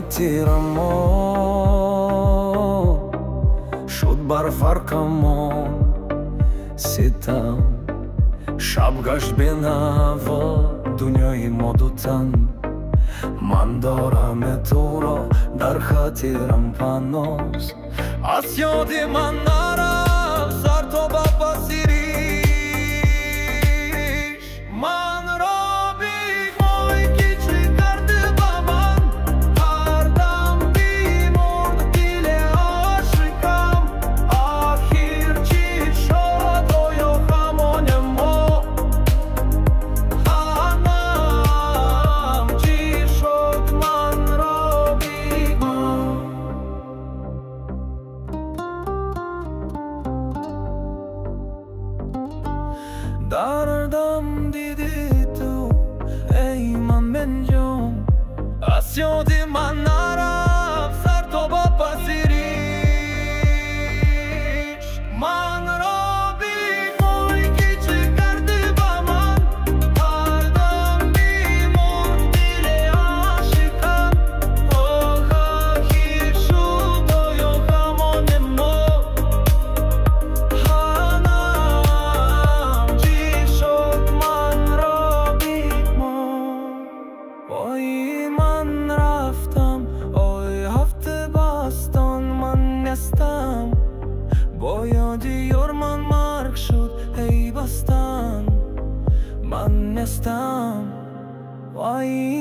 میتیرم شد بر فرقمون ستم شب گشت بین هوا دنیای ما دو تن من دارم تو را در خاطرم پناز از یاد من نرفت سر تو بپذیریش من را بیگمای که چه کرده با من هر دم بیمرد دل عاشقم آخر چی شد آیا همان ما هنم چی شد من را بیگمای دردم دیدی تو ای من بنجام از یاد من نرفت سر تو بپذیریش من را بیگمای که چه کرده با من هر دم بیمرد دل عاشقم آخ آخر شد آیا همان ما هنم چی شد من را بیگمای وای من رفتم آی هفته بستان من نستم با یادی یار من مرگ شد ای بستن من نستم وای